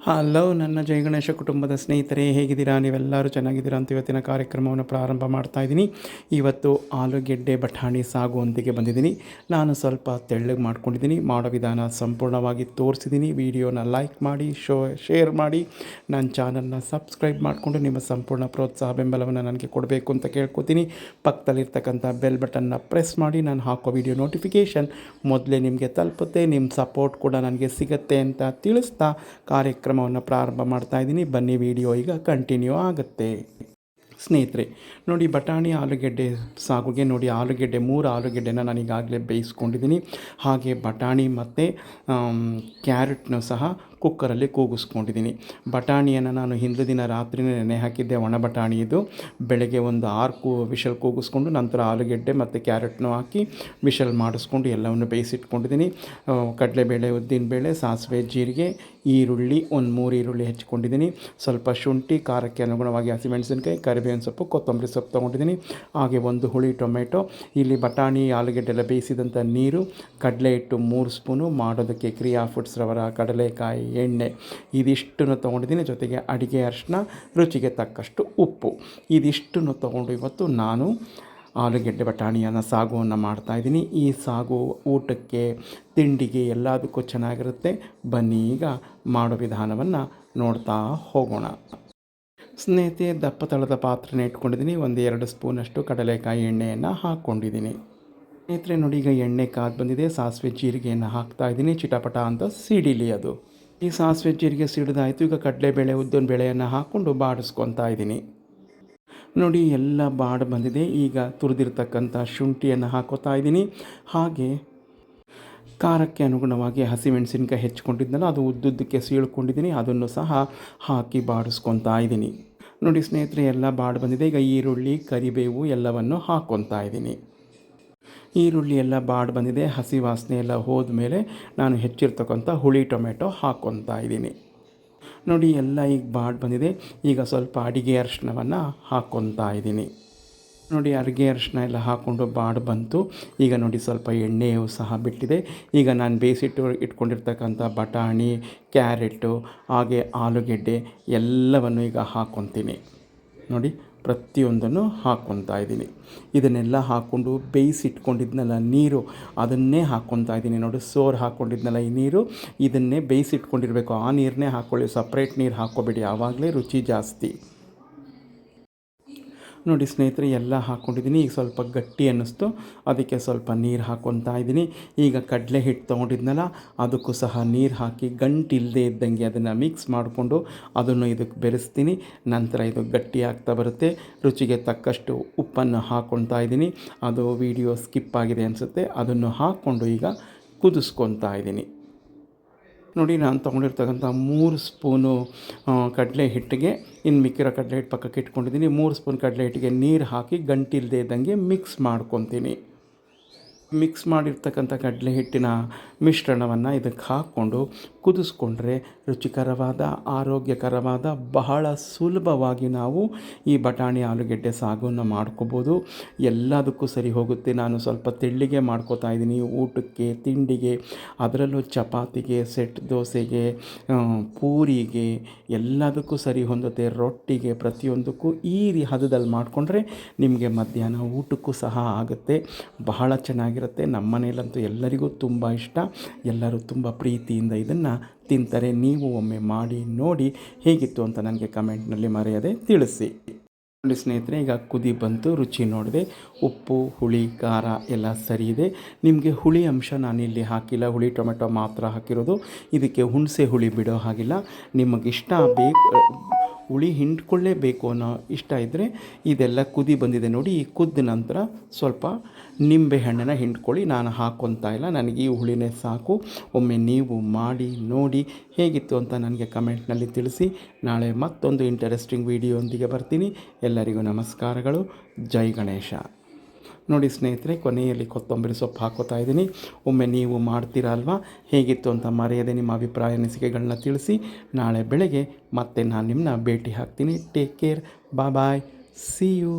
Hello ನನ್ನ ಜೈ ಗಣೇಶ ಕುಟುಂಬದ ಸ್ನೇಹಿತರೆ, ಹೇಗಿದ್ದೀರಾ? ನೀವೆಲ್ಲರೂ ಚೆನ್ನಾಗಿದ್ದೀರಾ ಅಂತ ಇವತ್ತಿನ ಕಾರ್ಯಕ್ರಮವನ್ನು ಪ್ರಾರಂಭ ಮಾಡ್ತಾ ಇದ್ದೀನಿ. ಇವತ್ತು ಆಲೂಗೆಡ್ಡೆ ಬಟಾಣಿ ಸಾಗುವೊಂದಿಗೆ ಬಂದಿದ್ದೀನಿ. ನಾನು ಸ್ವಲ್ಪ ತೆಳ್ಳಗೆ ಮಾಡ್ಕೊಂಡಿದ್ದೀನಿ. ಮಾಡೋ ವಿಧಾನ ಸಂಪೂರ್ಣವಾಗಿ ತೋರಿಸಿದ್ದೀನಿ. ವಿಡಿಯೋನ ಲೈಕ್ ಮಾಡಿ, ಶೇರ್ ಮಾಡಿ, ನನ್ನ ಚಾನಲ್ನ ಸಬ್ಸ್ಕ್ರೈಬ್ ಮಾಡಿಕೊಂಡು ನಿಮ್ಮ ಸಂಪೂರ್ಣ ಪ್ರೋತ್ಸಾಹ ಬೆಂಬಲವನ್ನು ನನಗೆ ಕೊಡಬೇಕು ಅಂತ ಕೇಳ್ಕೊತೀನಿ. ಪಕ್ಕದಲ್ಲಿರ್ತಕ್ಕಂಥ ಬೆಲ್ ಬಟನ್ನ ಪ್ರೆಸ್ ಮಾಡಿ, ನಾನು ಹಾಕೋ ವಿಡಿಯೋ ನೋಟಿಫಿಕೇಷನ್ ಮೊದಲೇ ನಿಮಗೆ ತಲುಪುತ್ತೆ. ನಿಮ್ಮ ಸಪೋರ್ಟ್ ಕೂಡ ನನಗೆ ಸಿಗುತ್ತೆ ಅಂತ ತಿಳಿಸ್ತಾ ಕಾರ್ಯಕ್ರಮವನ್ನು ಪ್ರಾರಂಭ ಮಾಡ್ತಾ ಇದ್ದೀನಿ. ಬನ್ನಿ, ವಿಡಿಯೋ ಈಗ ಕಂಟಿನ್ಯೂ ಆಗುತ್ತೆ. ಸ್ನೇಹಿತರೆ ನೋಡಿ, ಬಟಾಣಿ ಆಲೂಗೆಡ್ಡೆ ಸಾಗುಗೆ ನೋಡಿ, ಆಲೂಗೆಡ್ಡೆ 3 ಆಲೂಗೆಡ್ಡೆನ ನಾನು ಈಗಾಗಲೇ ಬೇಯಿಸ್ಕೊಂಡಿದ್ದೀನಿ. ಹಾಗೆ ಬಟಾಣಿ ಮತ್ತು ಕ್ಯಾರೆಟ್ನೂ ಸಹ ಕುಕ್ಕರಲ್ಲಿ ಕೂಗಿಸ್ಕೊಂಡಿದ್ದೀನಿ. ಬಟಾಣಿಯನ್ನು ನಾನು ಹಿಂದಿನ ದಿನ ರಾತ್ರಿನೇ ನೆನೆ ಹಾಕಿದ್ದೆ. ಒಣ ಬಟಾಣಿ ಇದು. ಬೆಳಗ್ಗೆ ಒಂದು 6 ವಿಷಲ್ ಕೂಗಿಸ್ಕೊಂಡು ನಂತರ ಆಲೂಗೆಡ್ಡೆ ಮತ್ತು ಕ್ಯಾರೆಟ್ನೂ ಹಾಕಿ ವಿಷಲ್ ಮಾಡಿಸ್ಕೊಂಡು ಎಲ್ಲವನ್ನು ಬೇಯಿಸಿಟ್ಕೊಂಡಿದ್ದೀನಿ. ಕಡಲೆಬೇಳೆ, ಉದ್ದಿನಬೇಳೆ, ಸಾಸಿವೆ, ಜೀರಿಗೆ, ಈರುಳ್ಳಿ, ಒಂದು 3 ಈರುಳ್ಳಿ ಹೆಚ್ಚಿಕೊಂಡಿದ್ದೀನಿ. ಸ್ವಲ್ಪ ಶುಂಠಿ, ಖಾರಕ್ಕೆ ಅನುಗುಣವಾಗಿ ಹಸಿಮೆಣಸಿನಕಾಯಿ, ಕರಿಬೇವಿನ ಸೊಪ್ಪು, ಕೊತ್ತಂಬರಿ ಸೊಪ್ಪು ತೊಗೊಂಡಿದ್ದೀನಿ. ಹಾಗೆ ಒಂದು ಹುಳಿ ಟೊಮೆಟೊ. ಇಲ್ಲಿ ಬಟಾಣಿ ಆಲೂಗೆಡ್ಡೆ ಎಲ್ಲ ಬೇಯಿಸಿದಂಥ ನೀರು, ಕಡಲೆ ಹಿಟ್ಟು 3 ಸ್ಪೂನು, ಮಾಡೋದಕ್ಕೆ ಕ್ರಿಯಾ ಫುಡ್ಸ್ ರವರ, ಕಡಲೆಕಾಯಿ, ಎಣ್ಣೆ ಇದಿಷ್ಟನ್ನು ತೊಗೊಂಡಿದ್ದೀನಿ. ಜೊತೆಗೆ ಅಡಿಗೆ ಅರಿಶಿನ, ರುಚಿಗೆ ತಕ್ಕಷ್ಟು ಉಪ್ಪು, ಇದಿಷ್ಟನ್ನು ತೊಗೊಂಡು ಇವತ್ತು ನಾನು ಆಲೂಗೆಡ್ಡೆ ಬಟಾಣಿಯನ್ನು ಸಾಗುವನ್ನು ಮಾಡ್ತಾಯಿದ್ದೀನಿ. ಈ ಸಾಗು ಊಟಕ್ಕೆ, ತಿಂಡಿಗೆ ಎಲ್ಲದಕ್ಕೂ ಚೆನ್ನಾಗಿರುತ್ತೆ. ಬನ್ನಿ ಈಗ ಮಾಡೋ ವಿಧಾನವನ್ನು ನೋಡ್ತಾ ಹೋಗೋಣ. ಸ್ನೇಹಿತರೆ, ದಪ್ಪ ತಳದ ಪಾತ್ರೆನ ಇಟ್ಕೊಂಡಿದ್ದೀನಿ. 1-2 ಸ್ಪೂನಷ್ಟು ಕಡಲೆಕಾಯಿ ಎಣ್ಣೆಯನ್ನು ಹಾಕ್ಕೊಂಡಿದ್ದೀನಿ. ಸ್ನೇಹಿತರೆ ನೋಡಿ, ಈಗ ಎಣ್ಣೆ ಕಾದು ಬಂದಿದೆ. ಸಾಸಿವೆ ಜೀರಿಗೆಯನ್ನು ಹಾಕ್ತಾಯಿದ್ದೀನಿ. ಚಿಟಪಟ ಅಂತ ಸಿಡಿಲಿ ಅದು. ಈ ಸಾಸಿವೆ ಜೀರಿಗೆ ಸಿಡಿದಾಯಿತು. ಈಗ ಕಡಲೆಬೇಳೆ, ಉದ್ದಿನ ಬೇಳೆಯನ್ನು ಹಾಕ್ಕೊಂಡು ಬಾಡಿಸ್ಕೊತಾ ಇದ್ದೀನಿ. ನೋಡಿ, ಎಲ್ಲ ಬಾಡಿ ಬಂದಿದೆ. ಈಗ ತುರಿದಿರ್ತಕ್ಕಂಥ ಶುಂಠಿಯನ್ನು ಹಾಕೋತಾ ಇದ್ದೀನಿ. ಹಾಗೆ ಖಾರಕ್ಕೆ ಅನುಗುಣವಾಗಿ ಹಸಿಮೆಣಸಿನ್ಕಾಯಿ ಹೆಚ್ಕೊಂಡಿದ್ದನಲ್ಲ, ಅದು ಉದ್ದುದ್ದಕ್ಕೆ ಸೀಳ್ಕೊಂಡಿದ್ದೀನಿ. ಅದನ್ನು ಸಹ ಹಾಕಿ ಬಾಡಿಸ್ಕೊತಾ ಇದ್ದೀನಿ. ನೋಡಿ ಸ್ನೇಹಿತರೆ, ಎಲ್ಲ ಬಾಡಿ ಬಂದಿದೆ. ಈಗ ಈರುಳ್ಳಿ, ಕರಿಬೇವು ಎಲ್ಲವನ್ನು ಹಾಕ್ಕೊತಾ ಇದ್ದೀನಿ. ಈರುಳ್ಳಿ ಎಲ್ಲ ಬಾಡಿ ಬಂದಿದೆ. ಹಸಿ ವಾಸನೆ ಎಲ್ಲ ಹೋದ ಮೇಲೆ ನಾನು ಹೆಚ್ಚಿರ್ತಕ್ಕಂಥ ಹುಳಿ ಟೊಮೆಟೊ ಹಾಕ್ಕೊತಾ ಇದ್ದೀನಿ. ನೋಡಿ, ಎಲ್ಲ ಈಗ ಬಾಡಿ ಬಂದಿದೆ. ಈಗ ಸ್ವಲ್ಪ ಅಡಿಗೆ ಅರಿಶಿನವನ್ನು ಹಾಕ್ಕೊತಾ ಇದ್ದೀನಿ. ನೋಡಿ, ಅಡಿಗೆ ಅರಿಶಿನ ಎಲ್ಲ ಹಾಕ್ಕೊಂಡು ಬಾಡಿ ಬಂತು. ಈಗ ನೋಡಿ, ಸ್ವಲ್ಪ ಎಣ್ಣೆಯೂ ಸಹ ಬಿಟ್ಟಿದೆ. ಈಗ ನಾನು ಇಟ್ಕೊಂಡಿರ್ತಕ್ಕಂಥ ಬಟಾಣಿ, ಕ್ಯಾರೆಟು, ಹಾಗೆ ಆಲೂಗೆಡ್ಡೆ ಎಲ್ಲವನ್ನು ಈಗ ಹಾಕ್ಕೊತೀನಿ. ನೋಡಿ, ಪ್ರತಿಯೊಂದನ್ನು ಹಾಕ್ಕೊತಾ ಇದ್ದೀನಿ. ಇದನ್ನೆಲ್ಲ ಹಾಕ್ಕೊಂಡು ಬೇಯಿಸಿಟ್ಕೊಂಡಿದ್ನಲ್ಲ ನೀರು, ಅದನ್ನೇ ಹಾಕ್ಕೊತಾ ಇದ್ದೀನಿ. ನೋಡಿ, ಸೋರು ಹಾಕ್ಕೊಂಡಿದ್ನಲ್ಲ ಈ ನೀರು, ಇದನ್ನೇ ಬೇಯಿಸಿಟ್ಕೊಂಡಿರಬೇಕು. ಆ ನೀರನ್ನೇ ಹಾಕ್ಕೊಳ್ಳಿ, ಸಪ್ರೇಟ್ ನೀರು ಹಾಕ್ಕೊಬೇಡಿ, ಆವಾಗಲೇ ರುಚಿ ಜಾಸ್ತಿ. ನೋಡಿ ಸ್ನೇಹಿತರೆ, ಎಲ್ಲ ಹಾಕ್ಕೊಂಡಿದ್ದೀನಿ. ಈಗ ಸ್ವಲ್ಪ ಗಟ್ಟಿ ಅನ್ನಿಸ್ತು, ಅದಕ್ಕೆ ಸ್ವಲ್ಪ ನೀರು ಹಾಕ್ಕೊತಾ ಇದ್ದೀನಿ. ಈಗ ಕಡಲೆ ಹಿಟ್ಟು ತೊಗೊಂಡಿದ್ನಲ್ಲ, ಅದಕ್ಕೂ ಸಹ ನೀರು ಹಾಕಿ ಗಂಟಿಲ್ಲದೆ ಇದ್ದಂಗೆ ಅದನ್ನು ಮಿಕ್ಸ್ ಮಾಡಿಕೊಂಡು ಅದನ್ನು ಇದಕ್ಕೆ ಬೆರೆಸ್ತೀನಿ. ನಂತರ ಇದು ಗಟ್ಟಿ ಆಗ್ತಾ ಬರುತ್ತೆ. ರುಚಿಗೆ ತಕ್ಕಷ್ಟು ಉಪ್ಪನ್ನು ಹಾಕ್ಕೊತಾ ಇದ್ದೀನಿ. ಅದು ವಿಡಿಯೋ ಸ್ಕಿಪ್ ಆಗಿದೆ ಅನಿಸುತ್ತೆ. ಅದನ್ನು ಹಾಕ್ಕೊಂಡು ಈಗ ಕುದಿಸ್ಕೊತಾ ಇದ್ದೀನಿ. ನೋಡಿ, ನಾನು ತೊಗೊಂಡಿರ್ತಕ್ಕಂಥ 3 ಸ್ಪೂನು ಕಡಲೆ ಹಿಟ್ಟಿಗೆ, ಇನ್ನು ಮಿಕ್ಕಿರೋ ಕಡಲೆ ಹಿಟ್ಟು ಪಕ್ಕಕ್ಕೆ ಇಟ್ಕೊಂಡಿದ್ದೀನಿ. 3 ಸ್ಪೂನ್ ಕಡಲೆ ಹಿಟ್ಟಿಗೆ ನೀರು ಹಾಕಿ ಗಂಟಿಲ್ಲದೆ ಇದ್ದಂಗೆ ಮಿಕ್ಸ್ ಮಾಡ್ಕೊತೀನಿ. ಮಿಕ್ಸ್ ಮಾಡಿರ್ತಕ್ಕಂಥ ಕಡಲೆ ಹಿಟ್ಟಿನ ಮಿಶ್ರಣವನ್ನು ಇದಕ್ಕೆ ಹಾಕ್ಕೊಂಡು ಕುದಿಸ್ಕೊಂಡ್ರೆ ರುಚಿಕರವಾದ, ಆರೋಗ್ಯಕರವಾದ, ಬಹಳ ಸುಲಭವಾಗಿ ನಾವು ಈ ಬಟಾಣಿ ಆಲೂಗೆಡ್ಡೆ ಸಾಗನ್ನು ಮಾಡ್ಕೋಬೋದು. ಎಲ್ಲದಕ್ಕೂ ಸರಿ ಹೋಗುತ್ತೆ. ನಾನು ಸ್ವಲ್ಪ ತೆಳ್ಳಿಗೆ ಮಾಡ್ಕೋತಾ ಇದ್ದೀನಿ ಊಟಕ್ಕೆ, ತಿಂಡಿಗೆ, ಅದರಲ್ಲೂ ಚಪಾತಿಗೆ, ಸೆಟ್ ದೋಸೆಗೆ, ಪೂರಿಗೆ ಎಲ್ಲದಕ್ಕೂ ಸರಿ ಹೊಂದುತ್ತೆ. ರೊಟ್ಟಿಗೆ, ಪ್ರತಿಯೊಂದಕ್ಕೂ ಈ ಹದದಲ್ಲಿ ಮಾಡಿಕೊಂಡ್ರೆ ನಿಮಗೆ ಮಧ್ಯಾಹ್ನ ಊಟಕ್ಕೂ ಸಹ ಆಗುತ್ತೆ. ಬಹಳ ಚೆನ್ನಾಗಿರುತ್ತೆ. ನಮ್ಮ ಮನೆಯಲ್ಲಂತೂ ಎಲ್ಲರಿಗೂ ತುಂಬ ಇಷ್ಟ. ಎಲ್ಲರೂ ತುಂಬ ಪ್ರೀತಿಯಿಂದ ಇದನ್ನು ತಿಂತಾರೆ. ನೀವು ಒಮ್ಮೆ ಮಾಡಿ ನೋಡಿ, ಹೇಗಿತ್ತು ಅಂತ ನನಗೆ ಕಮೆಂಟ್ನಲ್ಲಿ ಮರೆಯದೆ ತಿಳಿಸಿ. ನೋಡಿ ಸ್ನೇಹಿತರೆ, ಈಗ ಕುದಿ ಬಂತು. ರುಚಿ ನೋಡಿದೆ. ಉಪ್ಪು, ಹುಳಿ, ಖಾರ ಎಲ್ಲ ಸರಿ ಇದೆ. ನಿಮಗೆ ಹುಳಿ ಅಂಶ ನಾನಿಲ್ಲಿ ಹಾಕಿಲ್ಲ, ಹುಳಿ ಟೊಮೆಟೊ ಮಾತ್ರ ಹಾಕಿರೋದು. ಇದಕ್ಕೆ ಹುಣಸೆ ಹುಳಿ ಬಿಡೋ ಹಾಗಿಲ್ಲ. ನಿಮಗಿಷ್ಟ ಹುಳಿ ಹಿಂಡ್ಕೊಳ್ಳೇಬೇಕು ಅನ್ನೋ ಇಷ್ಟ ಇದ್ದರೆ ಇದೆಲ್ಲ ಕುದಿ ಬಂದಿದೆ ನೋಡಿ. ಈ ಕುದ್ದ ನಂತರ ಸ್ವಲ್ಪ ನಿಂಬೆ ಹಣ್ಣನ್ನು ಹಿಂಡ್ಕೊಳ್ಳಿ. ನಾನು ಹಾಕ್ಕೊತಾ ಇಲ್ಲ, ನನಗೆ ಈ ಹುಳಿನೇ ಸಾಕು. ಒಮ್ಮೆ ನೀವು ಮಾಡಿ ನೋಡಿ, ಹೇಗಿತ್ತು ಅಂತ ನನಗೆ ಕಮೆಂಟ್ನಲ್ಲಿ ತಿಳಿಸಿ. ನಾಳೆ ಮತ್ತೊಂದು ಇಂಟರೆಸ್ಟಿಂಗ್ ವಿಡಿಯೋಂದಿಗೆ ಬರ್ತೀನಿ. ಎಲ್ಲರಿಗೂ ನಮಸ್ಕಾರಗಳು. ಜೈ ಗಣೇಶ. ನೋಡಿ ಸ್ನೇಹಿತರೆ, ಕೊನೆಯಲ್ಲಿ ಕೊತ್ತಂಬರಿ ಸೊಪ್ಪು ಹಾಕೋತಾ ಇದ್ದೀನಿ. ಒಮ್ಮೆ ನೀವು ಮಾಡ್ತೀರಾ ಅಲ್ವಾ, ಹೇಗಿತ್ತು ಅಂತ ಮರೆಯದೆ ನಿಮ್ಮ ಅಭಿಪ್ರಾಯ, ಅನಿಸಿಕೆಗಳನ್ನ ತಿಳಿಸಿ. ನಾಳೆ ಬೆಳಗ್ಗೆ ಮತ್ತೆ ನಾನು ನಿಮ್ಮನ್ನ ಭೇಟಿ ಹಾಕ್ತೀನಿ. Take care. Bye. See you.